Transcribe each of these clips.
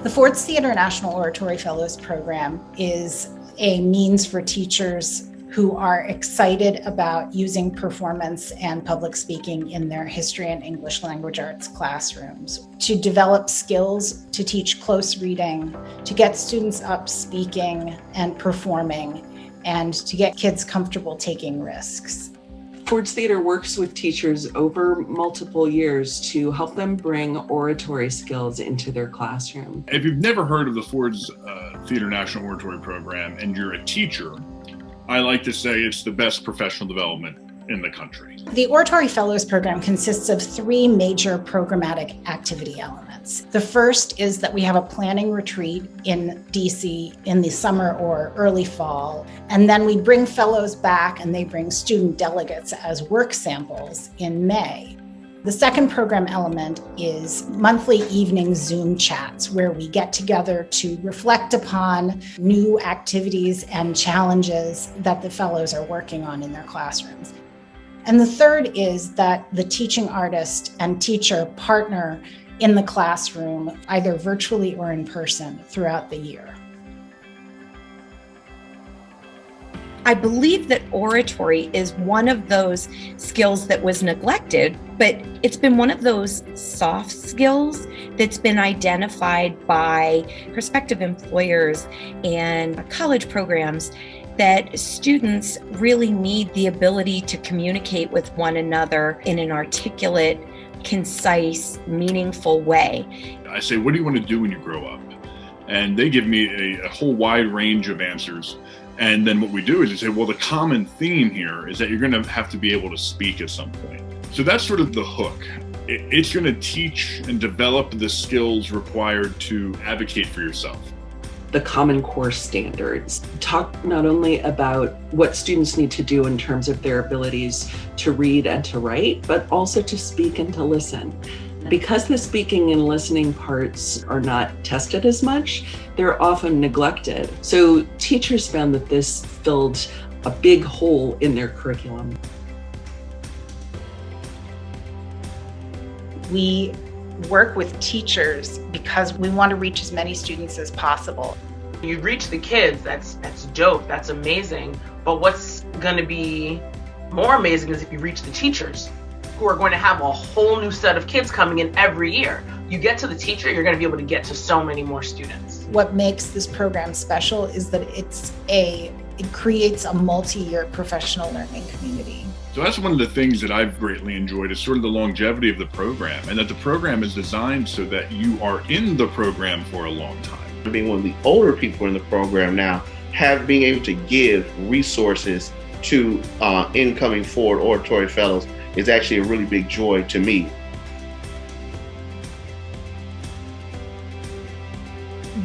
The Ford's Theater National Oratory Fellows program is a means for teachers who are excited about using performance and public speaking in their history and English language arts classrooms to develop skills to teach close reading, to get students up speaking and performing, and to get kids comfortable taking risks. Ford's Theater works with teachers over multiple years to help them bring oratory skills into their classroom. If you've never heard of the Ford's Theater National Oratory Program and you're a teacher, I like to say it's the best professional development in the country. The Oratory Fellows program consists of three major programmatic activity elements. The first is that we have a planning retreat in DC in the summer or early fall, and then we bring fellows back and they bring student delegates as work samples in May. The second program element is monthly evening Zoom chats where we get together to reflect upon new activities and challenges that the fellows are working on in their classrooms. And the third is that the teaching artist and teacher partner in the classroom, either virtually or in person, throughout the year. I believe that oratory is one of those skills that was neglected, but it's been one of those soft skills that's been identified by prospective employers and college programs that students really need the ability to communicate with one another in an articulate, concise, meaningful way. I say, what do you want to do when you grow up? And they give me a whole wide range of answers. And then what we do is we say, well, the common theme here is that you're going to have to be able to speak at some point. So that's sort of the hook. It's going to teach and develop the skills required to advocate for yourself. The Common Core standards talk not only about what students need to do in terms of their abilities to read and to write, but also to speak and to listen. Because the speaking and listening parts are not tested as much, they're often neglected. So teachers found that this filled a big hole in their curriculum. We work with teachers because we want to reach as many students as possible. You reach the kids, that's dope, that's amazing. But what's going to be more amazing is if you reach the teachers, who are going to have a whole new set of kids coming in every year. You get to the teacher, you're going to be able to get to so many more students. What makes this program special is that it creates a multi-year professional learning community. So that's one of the things that I've greatly enjoyed is sort of the longevity of the program, and that the program is designed so that you are in the program for a long time. Being one of the older people in the program now, being able to give resources to incoming Ford Oratory Fellows is actually a really big joy to me.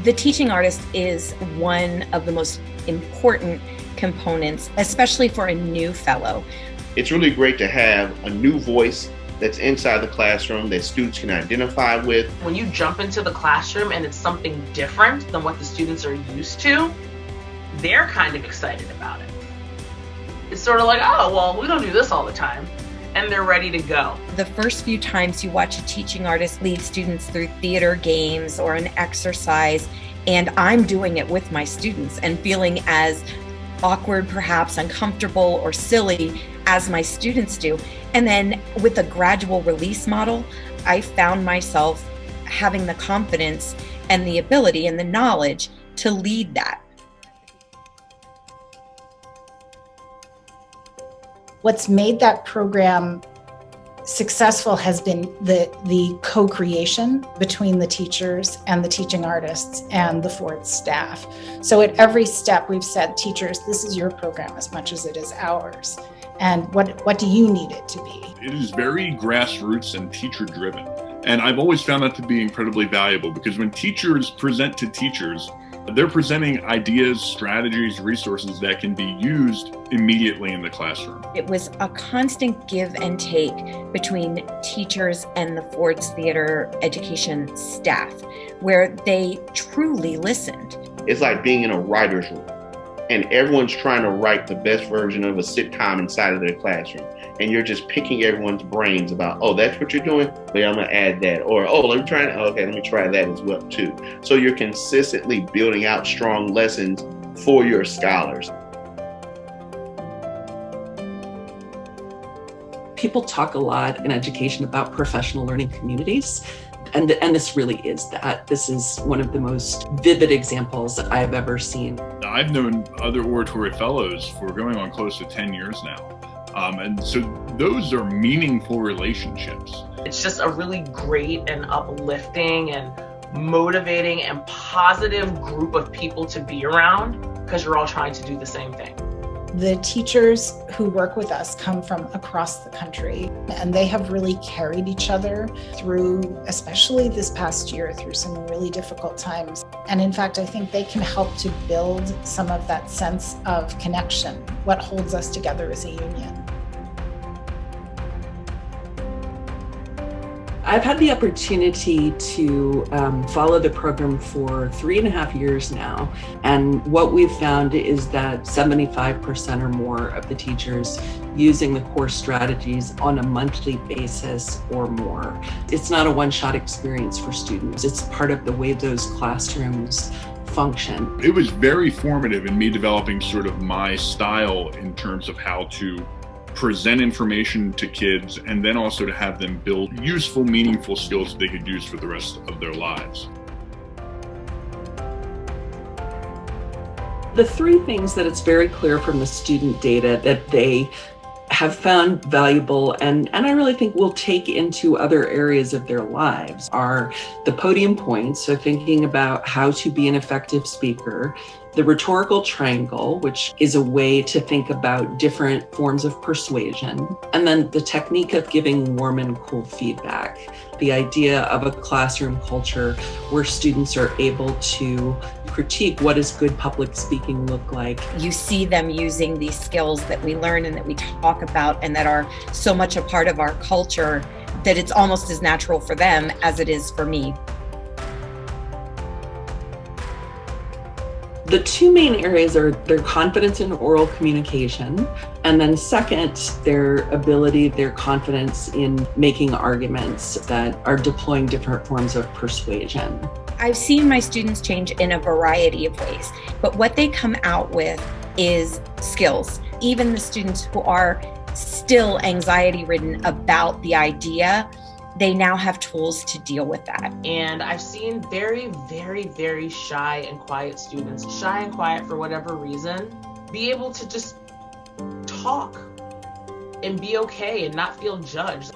The teaching artist is one of the most important components, especially for a new fellow. It's really great to have a new voice that's inside the classroom that students can identify with. When you jump into the classroom and it's something different than what the students are used to, they're kind of excited about it. It's sort of like, oh, well, we don't do this all the time. And they're ready to go. The first few times you watch a teaching artist lead students through theater games or an exercise, and I'm doing it with my students and feeling as awkward, perhaps uncomfortable or silly as my students do. And then with a gradual release model, I found myself having the confidence and the ability and the knowledge to lead that. What's made that program successful has been the co-creation between the teachers and the teaching artists and the Ford staff. So at every step we've said, teachers, this is your program as much as it is ours. And what do you need it to be? It is very grassroots and teacher driven. And I've always found that to be incredibly valuable because when teachers present to teachers, they're presenting ideas, strategies, resources that can be used immediately in the classroom. It was a constant give and take between teachers and the Ford's Theater education staff, where they truly listened. It's like being in a writer's room. and everyone's trying to write the best version of a sitcom inside of their classroom. And you're just picking everyone's brains about, oh, that's what you're doing? Yeah, I'm gonna add that. Or, oh, let me try that as well too. So you're consistently building out strong lessons for your scholars. People talk a lot in education about professional learning communities. And this really is that. This is one of the most vivid examples that I've ever seen. I've known other Oratory Fellows for going on close to 10 years now. And so those are meaningful relationships. It's just a really great and uplifting and motivating and positive group of people to be around because you're all trying to do the same thing. The teachers who work with us come from across the country, and they have really carried each other through, especially this past year, through some really difficult times. And in fact, I think they can help to build some of that sense of connection, what holds us together as a union. I've had the opportunity to follow the program for 3.5 years now. And what we've found is that 75% or more of the teachers using the core strategies on a monthly basis or more. It's not a one-shot experience for students. It's part of the way those classrooms function. It was very formative in me developing sort of my style in terms of how to present information to kids, and then also to have them build useful, meaningful skills that they could use for the rest of their lives. The three things that it's very clear from the student data that they have found valuable and I really think will take into other areas of their lives are the podium points, so thinking about how to be an effective speaker, the rhetorical triangle, which is a way to think about different forms of persuasion, and then the technique of giving warm and cool feedback, the idea of a classroom culture where students are able to critique what does good public speaking look like. You see them using these skills that we learn and that we talk about and that are so much a part of our culture that it's almost as natural for them as it is for me. The two main areas are their confidence in oral communication, and then second, their ability, their confidence in making arguments that are deploying different forms of persuasion. I've seen my students change in a variety of ways, but what they come out with is skills. Even the students who are still anxiety-ridden about the idea, they now have tools to deal with that. And I've seen very, very, very shy and quiet students, shy and quiet for whatever reason, be able to just talk and be okay and not feel judged.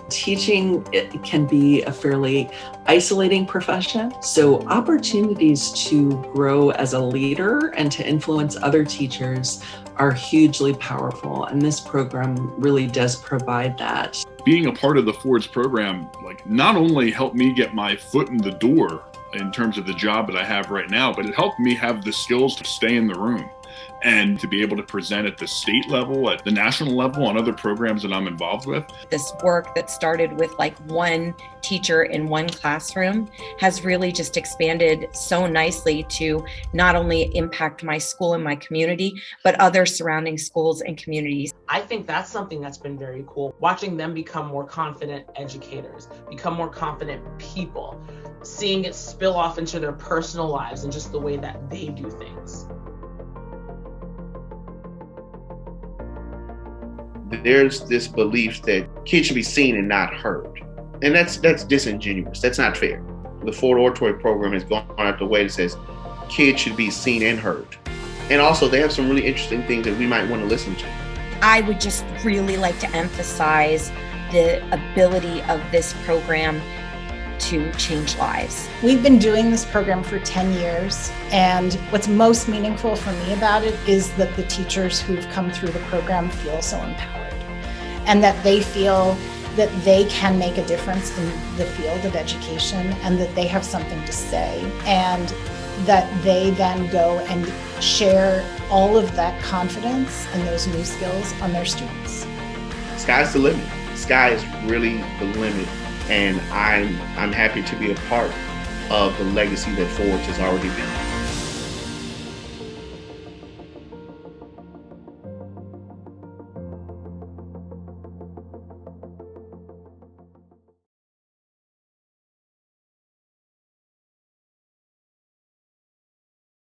Teaching can be a fairly isolating profession, so opportunities to grow as a leader and to influence other teachers are hugely powerful, and this program really does provide that. Being a part of the Ford's program, not only helped me get my foot in the door in terms of the job that I have right now, but it helped me have the skills to stay in the room and to be able to present at the state level, at the national level, on other programs that I'm involved with. This work that started with one teacher in one classroom has really just expanded so nicely to not only impact my school and my community, but other surrounding schools and communities. I think that's something that's been very cool. Watching them become more confident educators, become more confident people, seeing it spill off into their personal lives and just the way that they do things. There's this belief that kids should be seen and not heard. And that's disingenuous. That's not fair. The Ford Oratory program has gone out the way that says kids should be seen and heard. And also they have some really interesting things that we might want to listen to. I would just really like to emphasize the ability of this program to change lives. We've been doing this program for 10 years, and what's most meaningful for me about it is that the teachers who've come through the program feel so empowered, and that they feel that they can make a difference in the field of education, and that they have something to say, and that they then go and share all of that confidence and those new skills on their students. Sky's the limit. Sky is really the limit. And I'm happy to be a part of the legacy that Forge has already been.